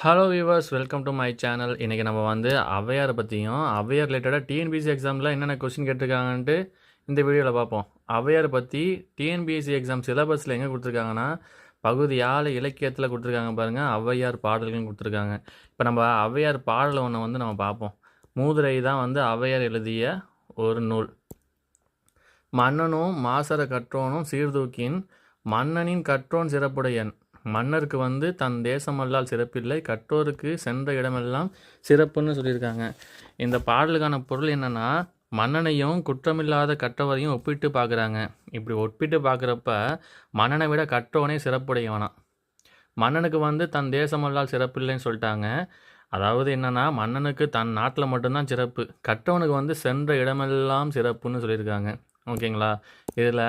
Hello viewers, welcome to my channel. இன்றைக்கி நம்ம வந்து ஔவையாரை பற்றியும் ஔவையார் ரிலேட்டடாக டிஎன்பிஎஸ்சி எக்ஸாமில் என்னென்ன கொஸ்டின் கேட்டிருக்காங்கன்ட்டு இந்த வீடியோவில் பார்ப்போம். ஔவையாரை பற்றி டிஎன்பிஎஸ்சி எக்ஸாம் சிலபஸில் எங்கே கொடுத்துருக்காங்கன்னா, பகுதி 4 இலக்கியத்தில் கொடுத்துருக்காங்க பாருங்கள். ஔவையார் பாடல்கள்னு கொடுத்துருக்காங்க. இப்போ நம்ம ஔவையார் பாடல் ஒன்று வந்து நம்ம பார்ப்போம். மூதுரை தான் வந்து ஔவையார் எழுதிய ஒரு நூல். மன்னனும் மாசற கற்றோனும் சீர்தூக்கின் மன்னனின் கற்றோன் சிறப்புடையன். மன்னருக்கு வந்து தன் தேசமல்லால் சிறப்பில்லை, கற்றோருக்கு சென்ற இடமெல்லாம் சிறப்புன்னு சொல்லியிருக்காங்க. இந்த பாடலுக்கான பொருள் என்னென்னா, மன்னனையும் குற்றமில்லாத கற்றவரையும் ஒப்பிட்டு பார்க்குறாங்க. இப்படி ஒப்பிட்டு பார்க்குறப்ப மன்னனை விட கற்றவனே சிறப்புடையவனா. மன்னனுக்கு வந்து தன் தேசமல்லால் சிறப்பில்லைன்னு சொல்லிட்டாங்க. அதாவது என்னென்னா, மன்னனுக்கு தன் நாட்டில் மட்டும்தான் சிறப்பு, கற்றவனுக்கு வந்து சென்ற இடமெல்லாம் சிறப்புன்னு சொல்லியிருக்காங்க. ஓகேங்களா? இதில்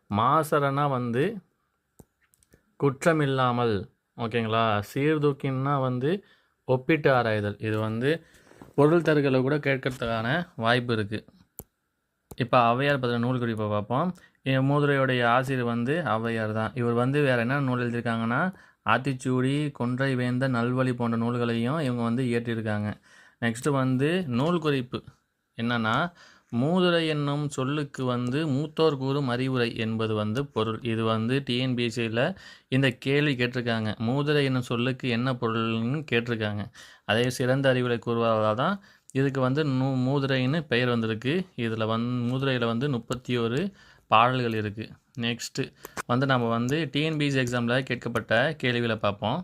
மாசறனா வந்து குற்றமில்லாமல், ஓகேங்களா? சீர்தூக்கின்னா வந்து ஒப்பிட்டு ஆராய்தல். இது வந்து பொருள் தருகளை கூட கேட்கறதுக்கான வாய்ப்பு இருக்குது. இப்போ ஔவையார் பற்றின நூல் குறிப்பை பார்ப்போம். மூதுரையுடைய ஆசிரியர் வந்து ஔவையார் தான். இவர் வந்து வேறு என்ன நூல் எழுதியிருக்காங்கன்னா, ஆத்திச்சூடி, கொன்றை வேந்த, நல்வழி போன்ற நூல்களையும் இவங்க வந்து இயற்றியிருக்காங்க. நெக்ஸ்ட்டு வந்து நூல் குறிப்பு என்னென்னா, மூதுரை என்னும் சொல்லுக்கு வந்து மூத்தோர் கூறும் அறிவுரை என்பது வந்து பொருள். இது வந்து டிஎன்பிஎஸ்சியில் இந்த கேள்வி கேட்டிருக்காங்க. மூதுரை என்னும் சொல்லுக்கு என்ன பொருள்னு கேட்டிருக்காங்க. அதே சிறந்த அறிவுரை கூறுவதால் தான் இதுக்கு வந்து மூதுரைன்னு பெயர் வந்திருக்கு. இதில் மூதுரையில் வந்து 31 பாடல்கள் இருக்குது. நெக்ஸ்ட்டு வந்து நம்ம வந்து டிஎன்பிஎஸ்சி எக்ஸாமில் கேட்கப்பட்ட கேள்விகளை பார்ப்போம்.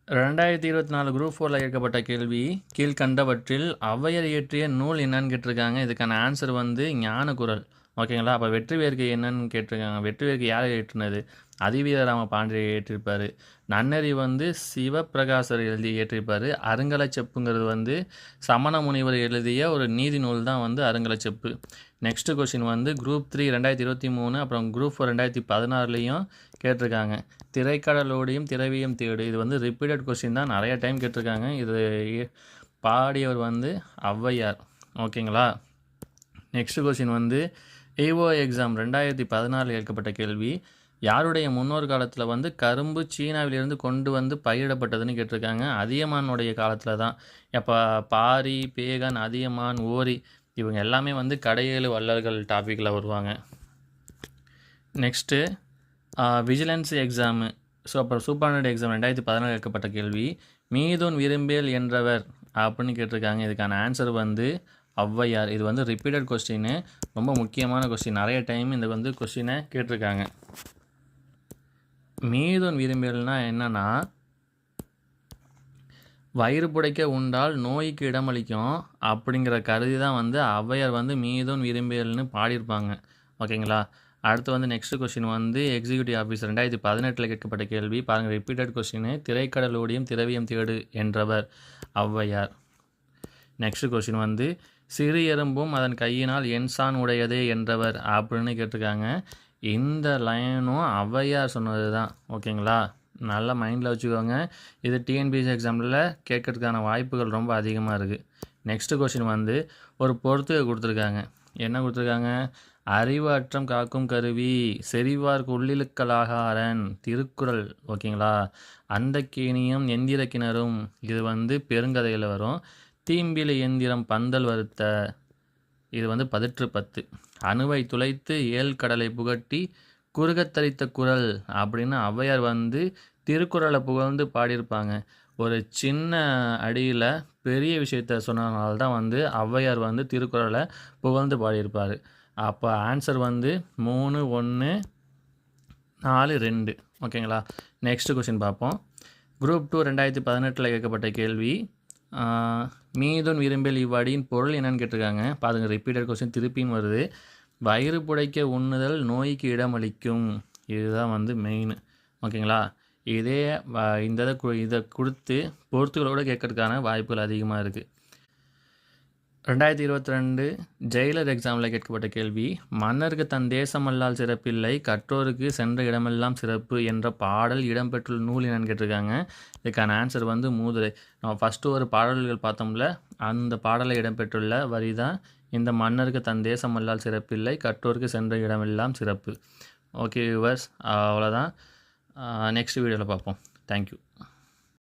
2024 குரூப் 4 கேட்கப்பட்ட கேள்வி, கீழ்கண்டவற்றில் ஔவையார் இயற்றிய நூல் என்னன்னு கேட்டிருக்காங்க. இதுக்கான ஆன்சர் வந்து ஞானக்குரல். ஓகேங்களா? அப்போ வெற்றி வேர்க்கை என்னன்னு கேட்டிருக்காங்க. வெற்றி வேர்க்கை யார் இயற்றினது? அதிவீரராம பாண்டியர் இயற்றிருப்பார். நன்னெறி வந்து சிவப்பிரகாசர் இயற்றிருப்பார். அருங்கலச்செப்புங்கிறது வந்து சமண முனிவர் எழுதிய ஒரு நீதி நூல் தான் வந்து அருங்கலச்செப்பு. நெக்ஸ்ட்டு கொஸ்டின் வந்து குரூப் 3 2023 அப்புறம் குரூப் 4 2016லையும் கேட்டிருக்காங்க. திரைக்கடலோடையும் திரவியம் தேடு. இது வந்து ரிப்பீட்டட் கொஸ்டின் தான், நிறைய டைம் கேட்டிருக்காங்க. இது பாடியவர் வந்து ஔவையார். ஓகேங்களா? நெக்ஸ்ட் கொஸ்டின் வந்து ஏஓ எக்ஸாம் 2014 கேட்கப்பட்ட கேள்வி, யாருடைய முன்னோர் காலத்தில் வந்து கரும்பு சீனாவிலிருந்து கொண்டு வந்து பயிரிடப்பட்டதுன்னு கேட்டிருக்காங்க. அதியமானுடைய காலத்தில் தான். இப்போ பாரி, பேகன், அதியமான், ஓரி இவங்க எல்லாமே வந்து கடையேழு வள்ளல்கள் டாப்பிக்கில் வருவாங்க. Next vigilance exam. அப்புறம் சூப்பர்டென்டென்ட் எக்ஸாம் 2014 கேட்கப்பட்ட கேள்வி, மீதுன் விரும்பேல் என்றவர் அப்படின்னு கேட்டிருக்காங்க. இதுக்கான ஆன்சர் வந்து ஔவையார். இது வந்து ரிப்பீட்டட் கொஸ்டின், ரொம்ப முக்கியமான கொஸ்டின். நிறைய டைம் இந்த வந்து கொஸ்டினை கேட்டிருக்காங்க. மீதுன் விரும்பேல்னா என்னன்னா, வயிறு புடைக்க உண்டால் நோய்க்கு இடமளிக்கும் அப்படிங்கிற கருதி தான் வந்து ஔவையார் வந்து மீதுன் விரும்பேல்னு பாடியிருப்பாங்க. ஓகேங்களா? அடுத்து வந்து நெக்ஸ்ட் கொஸ்டின் வந்து எக்ஸிக்யூட்டிவ் ஆஃபீஸர் 2018 கேட்கப்பட்ட கேள்வி பாருங்கள். ரிப்பீட்டட் கொஸ்டின், திரைக்கடலோடியும் திரவியம் தேடு என்றவர் ஔவையார். நெக்ஸ்ட் கொஸ்டின் வந்து சிறு எறும்பும் அதன் கையினால் என்சான் உடையதே என்றவர் அப்படின்னு கேட்டிருக்காங்க. இந்த லைனும் ஔவையார் சொன்னது தான். ஓகேங்களா? நல்லா மைண்டில் வச்சுக்கோங்க. இது டிஎன்பிஎஸ்சி எக்ஸாமில் கேட்கறதுக்கான வாய்ப்புகள் ரொம்ப அதிகமாக இருக்குது. நெக்ஸ்ட் கொஸ்டின் வந்து ஒரு பொறுத்துகை கொடுத்துருக்காங்க. என்ன கொடுத்துருக்காங்க? அறிவு அற்றம் காக்கும் கருவி, செறிவார்க்கு உள்ளிழுக்கலாகாரன், திருக்குறள். ஓகேங்களா? அந்த கேணியும் எந்திர கிணறும், இது வந்து பெருங்கதையில் வரும். தீம்பிலி எந்திரம் பந்தல் வருத்த, இது வந்து 10 அணுவை துளைத்து ஏழ் கடலை புகட்டி குறுகத்தரித்த குரல் அப்படின்னு ஔவையார் வந்து திருக்குறளை புகழ்ந்து பாடியிருப்பாங்க. ஒரு சின்ன அடியில் பெரிய விஷயத்த சொன்னதுனால தான் வந்து ஔவையார் வந்து திருக்குறளை புகழ்ந்து பாடியிருப்பார். அப்போ ஆன்சர் வந்து 3, 1, 4, 2. ஓகேங்களா? நெக்ஸ்ட் கொஸ்டின் பார்ப்போம். குரூப் 2 2018 கேட்கப்பட்ட கேள்வி, மீதுன் விரும்பில் இவ்வடியின் பொருள் என்னன்னு கேட்டிருக்காங்க. பாருங்கள், ரிப்பீட்டட் கொஸ்டின் திருப்பியும் வருது. வயிறு புடைக்க உண்ணுதல் நோய்க்கு இடமளிக்கும், இதுதான் வந்து மெயின். ஓகேங்களா? இதே இதை கொடுத்து பொறுத்துகளோடு கேட்கறதுக்கான வாய்ப்புகள் அதிகமாக இருக்குது. 2022 ஜெயிலர் எக்ஸாமில் கேட்கப்பட்ட கேள்வி, மன்னருக்கு தன் தேசமல்லால் சிறப்பில்லை, கற்றோருக்கு சென்ற இடமெல்லாம் சிறப்பு என்ற பாடல் இடம்பெற்றுள்ள நூல் என்னன்னு கேட்டிருக்காங்க. இதுக்கான ஆன்சர் வந்து மூதுரை. நம்ம ஃபஸ்ட்டு ஒரு பாடல்கள் பார்த்தோம்ல, அந்த பாடலில் இடம்பெற்றுள்ள வரி தான் இந்த மன்னருக்கு தன் தேசமல்லால் சிறப்பில்லை, கற்றோருக்கு சென்ற இடமெல்லாம் சிறப்பு. ஓகே வியூவர்ஸ், அவ்வளோதான். நெக்ஸ்ட் வீடியோவில் பார்ப்போம். தேங்க்யூ.